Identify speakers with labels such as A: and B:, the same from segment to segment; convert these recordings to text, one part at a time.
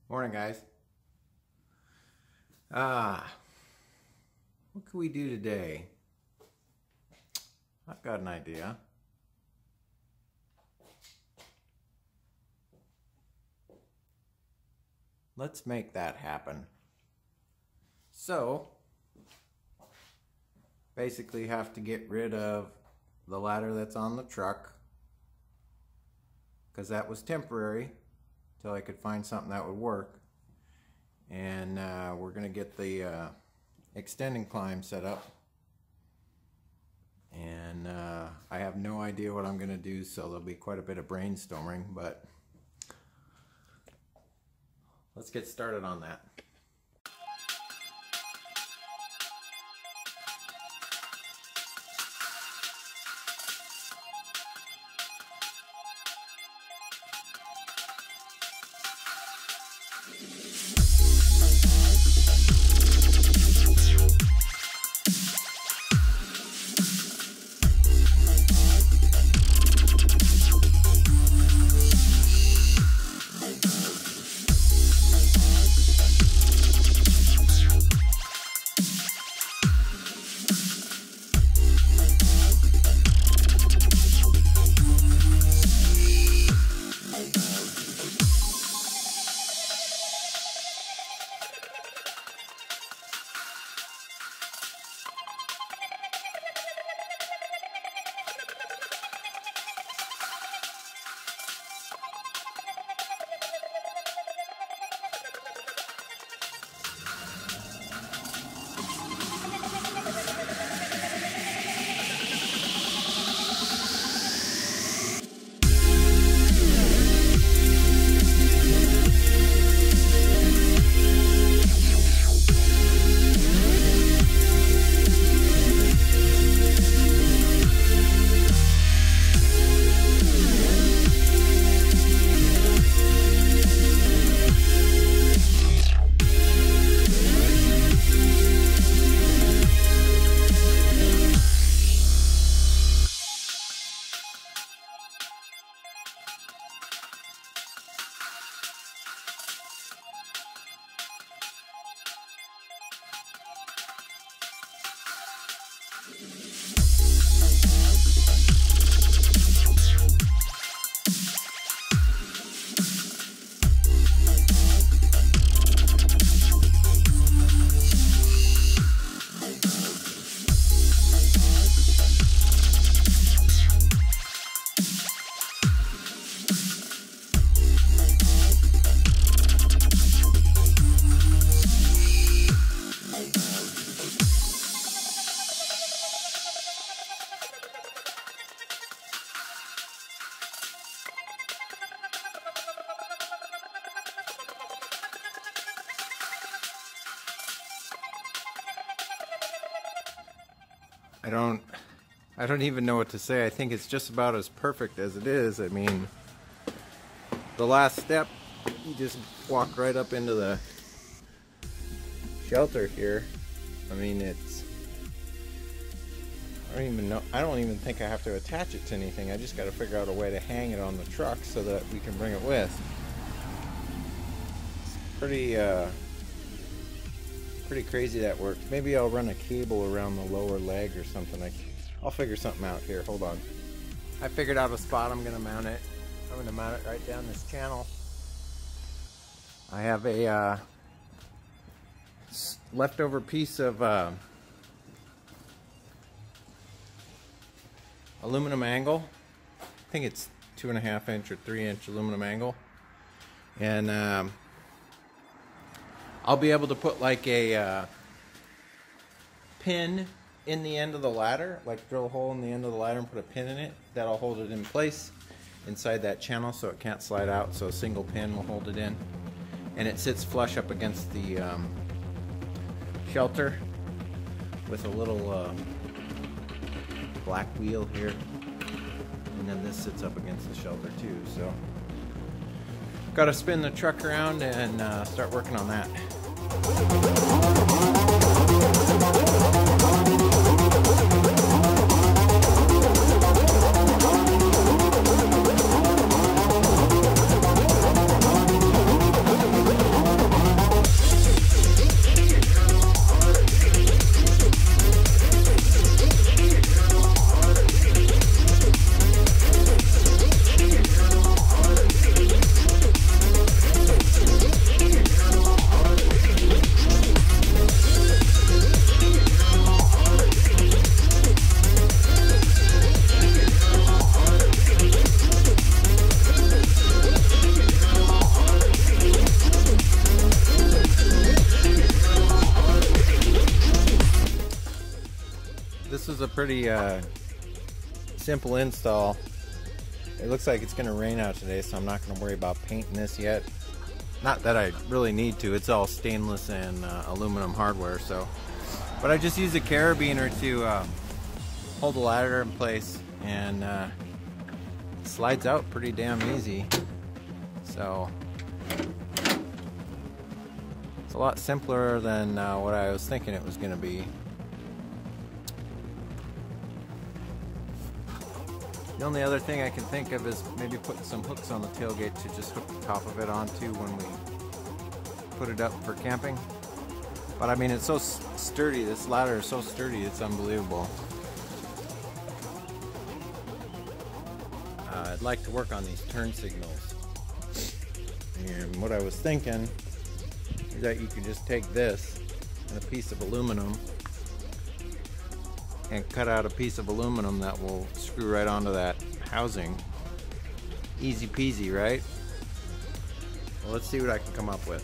A: Morning, guys. What can we do today? I've got an idea. Let's make that happen. So, basically have to get rid of the ladder that's on the truck, because that was temporary till I could find something that would work. And we're going to get the extending climb set up. And I have no idea what I'm going to do, so there'll be quite a bit of brainstorming, but let's get started on that. I don't even know what to say. I think it's just about as perfect as it is. I mean, the last step, you just walk right up into the shelter here. I mean, I don't even think I have to attach it to anything. I just got to figure out a way to hang it on the truck so that we can bring it with. It's pretty crazy that works. Maybe I'll run a cable around the lower leg or something. I'll figure something out here. Hold on. I figured out a spot I'm going to mount it. I'm going to mount it right down this channel. I have a leftover piece of aluminum angle. I think it's 2.5 inch or 3 inch aluminum angle. And I'll be able to put like a pin in the end of the ladder, like drill a hole in the end of the ladder and put a pin in it. That'll hold it in place inside that channel so it can't slide out, so a single pin will hold it in. And it sits flush up against the shelter with a little black wheel here. And then this sits up against the shelter too, so got to spin the truck around and start working on that. pretty simple install. It looks like it's going to rain out today, so I'm not going to worry about painting this yet. Not that I really need to. It's all stainless and aluminum hardware, so. But I just use a carabiner to hold the ladder in place, and it slides out pretty damn easy. So it's a lot simpler than what I was thinking it was going to be. The only other thing I can think of is maybe putting some hooks on the tailgate to just hook the top of it onto when we put it up for camping. But I mean, it's so sturdy, this ladder is so sturdy, it's unbelievable. I'd like to work on these turn signals. And what I was thinking is that you could just take this and a piece of aluminum and cut out a piece of aluminum that will screw right onto that housing. Easy peasy, right? Well, let's see what I can come up with.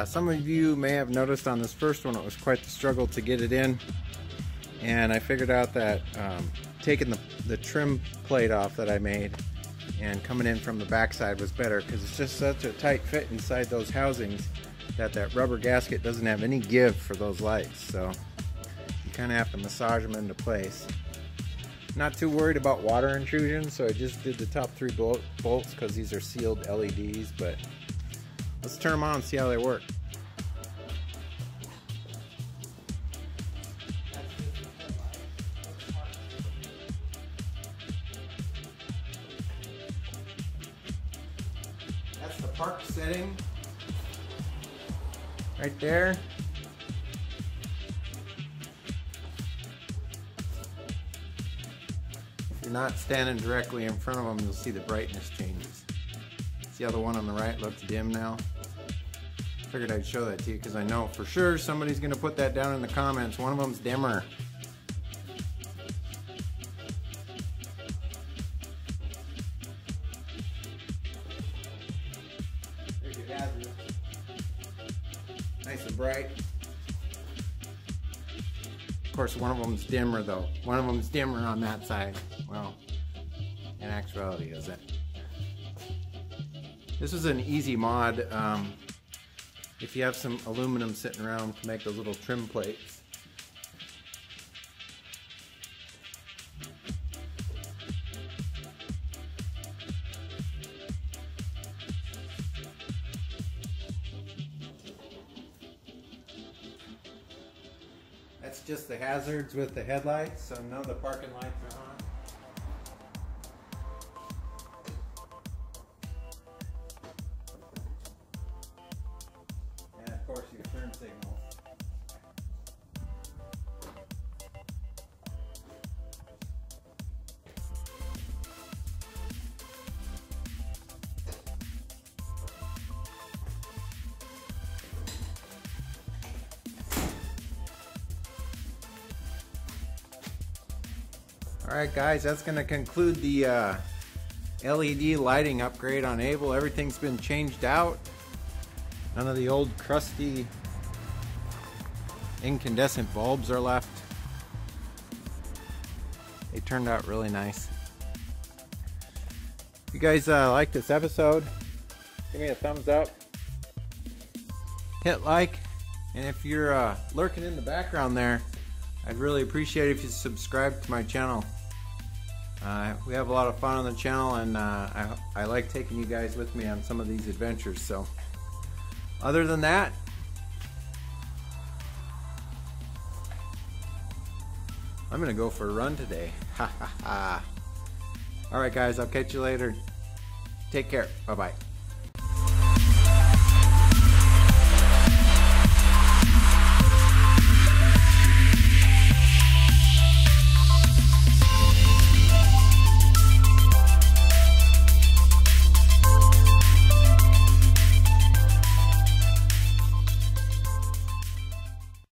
A: Some of you may have noticed on this first one it was quite the struggle to get it in, and I figured out that taking the trim plate off that I made and coming in from the backside was better, because it's just such a tight fit inside those housings that that rubber gasket doesn't have any give for those lights, so you kind of have to massage them into place. Not too worried about water intrusion, so I just did the top 3 bolts because these are sealed LEDs, but let's turn them on and see how they work. That's the park setting right there. If you're not standing directly in front of them, you'll see the brightness changes. See how the one on the right looks dim now? Figured I'd show that to you because I know for sure somebody's going to put that down in the comments. One of them's dimmer. There's your hazard. Nice and bright. Of course, one of them's dimmer though. One of them's dimmer on that side. Well, in actuality, is it? This is an easy mod. If you have some aluminum sitting around to make those little trim plates. That's just the hazards with the headlights, so no, the parking lights are on. Of course, your turn signals. Alright guys, that's going to conclude the LED lighting upgrade on Abel. Everything's been changed out. None of the old crusty incandescent bulbs are left. They turned out really nice. If you guys like this episode, give me a thumbs up, hit like, and if you're lurking in the background there, I'd really appreciate it if you subscribe to my channel. We have a lot of fun on the channel, and I like taking you guys with me on some of these adventures. So other than that, I'm gonna go for a run today. Ha ha ha. Alright guys, I'll catch you later. Take care. Bye bye.